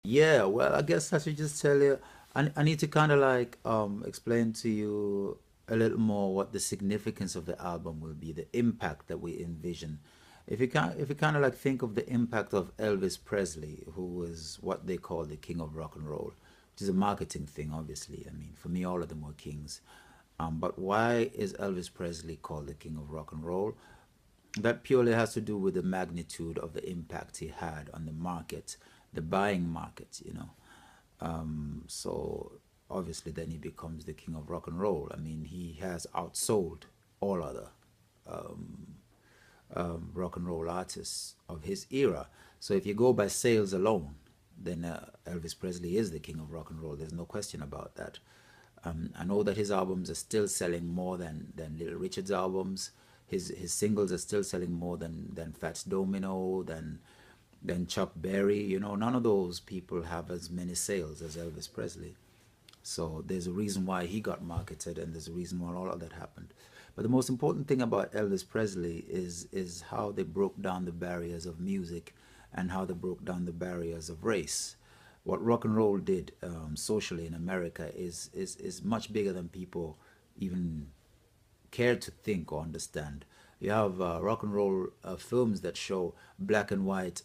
Yeah, well, I guess I should just tell you. I need to kind of like explain to you a little more what the significance of the album will be, the impact that we envision. If you kind of like think of the impact of Elvis Presley, who was what they call the king of rock and roll, which is a marketing thing, obviously. I mean, for me, all of them were kings. But why is Elvis Presley called the king of rock and roll? That purely has to do with the magnitude of the impact he had on the market, the buying market, you know. So obviously, then he becomes the king of rock and roll. I mean, he has outsold all other rock and roll artists of his era. So if you go by sales alone, then Elvis Presley is the king of rock and roll. There's no question about that. I know that his albums are still selling more than Little Richard's albums. His singles are still selling more than Fats Domino, than Chuck Berry. You know, none of those people have as many sales as Elvis Presley. So there's a reason why he got marketed, and there's a reason why all of that happened. But the most important thing about Elvis Presley is how they broke down the barriers of music, and how they broke down the barriers of race. What rock and roll did socially in America is much bigger than people even care to think or understand. You have rock and roll films that show black and white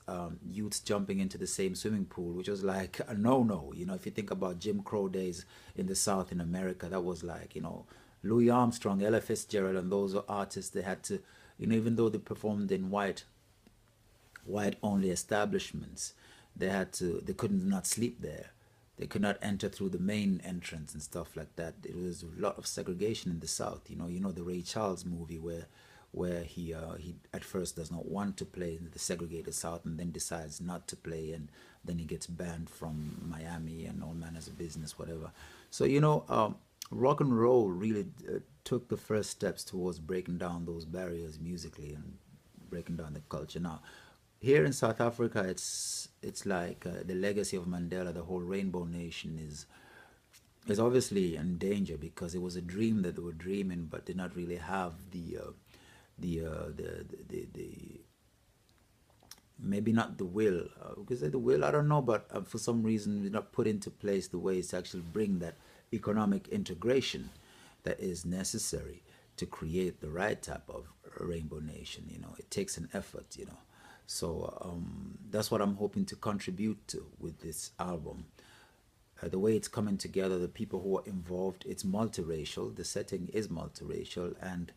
youths jumping into the same swimming pool, which was like a no-no. You know, if you think about Jim Crow days in the South in America, that was like, you know, Louis Armstrong, Ella Fitzgerald, and those are artists. They had to, you know, even though they performed in white only establishments, they couldn't not sleep there. They could not enter through the main entrance and stuff like that. It was a lot of segregation in the South. You know the Ray Charles movie where he at first does not want to play in the segregated South, and then decides not to play, and then he gets banned from Miami and all manners of business, whatever. So rock and roll really took the first steps towards breaking down those barriers musically and breaking down the culture. Now, here in South Africa, it's like the legacy of Mandela, the whole Rainbow Nation is obviously in danger, because it was a dream that they were dreaming, but did not really have the maybe not the will, because the will, I don't know, but for some reason it's not put into place the ways to actually bring that economic integration that is necessary to create the right type of rainbow nation. You know, it takes an effort, you know. So that's what I'm hoping to contribute to with this album. The way it's coming together, the people who are involved, it's multiracial. The setting is multiracial, and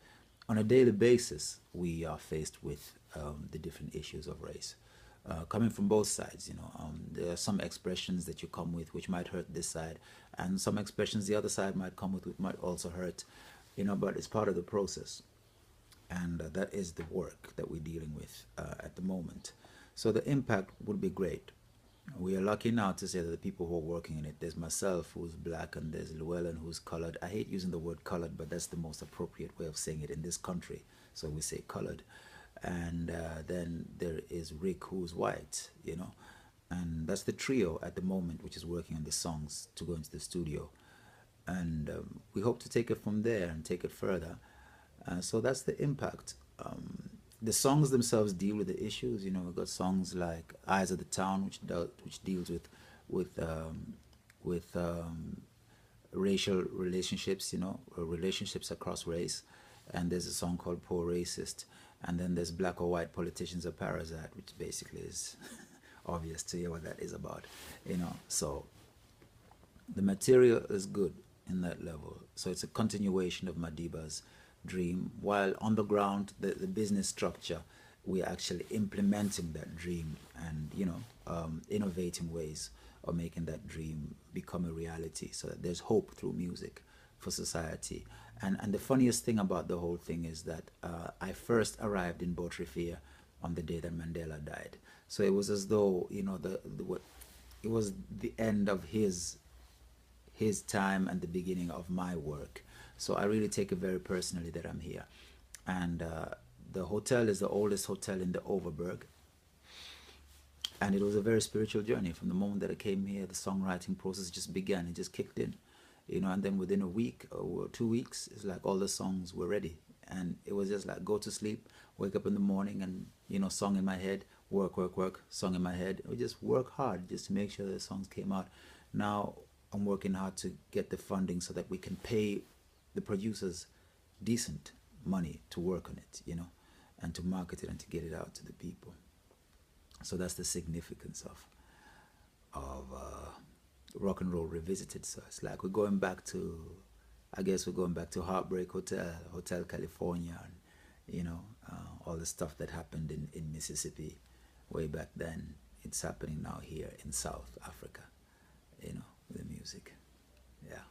on a daily basis, we are faced with the different issues of race. Coming from both sides, you know, there are some expressions that you come with which might hurt this side, and some expressions the other side might come with which might also hurt, you know, but it's part of the process, and that is the work that we're dealing with at the moment. So the impact would be great. We are lucky now to say that the people who are working in it, there's myself who's black, and there's Llewellyn who's colored. I hate using the word colored, but that's the most appropriate way of saying it in this country. So we say colored. And then there is Rick who's white, you know. And that's the trio at the moment which is working on the songs to go into the studio. And we hope to take it from there and take it further. So that's the impact. The songs themselves deal with the issues. You know, we've got songs like "Eyes of the Town," which deals with with racial relationships. You know, relationships across race. And there's a song called "Poor Racist," and then there's "Black or White Politicians Are Parasite," which basically is obvious to you what that is about. You know, so the material is good in that level. So it's a continuation of Madiba's dream, while on the ground, the business structure, we're actually implementing that dream, and, you know, innovating ways of making that dream become a reality, so that there's hope through music for society. And the funniest thing about the whole thing is that I first arrived in Botrefia on the day that Mandela died. So it was as though, you know, it was the end of his time and the beginning of my work. So I really take it very personally that I'm here. And the hotel is the oldest hotel in the Overberg. And it was a very spiritual journey. From the moment that I came here, the songwriting process just began. It just kicked in, you know, and then within a week or 2 weeks, it's like all the songs were ready. And it was just like go to sleep, wake up in the morning, and, you know, song in my head, work, song in my head. We just work hard just to make sure the songs came out. Now I'm working hard to get the funding so that we can pay the producers decent money to work on it, and to market it and to get it out to the people. So that's the significance of rock and roll revisited. So it's like we're going back to, I guess we're going back to Heartbreak Hotel, Hotel California, and all the stuff that happened in Mississippi way back then. It's happening now here in South Africa, the music. Yeah.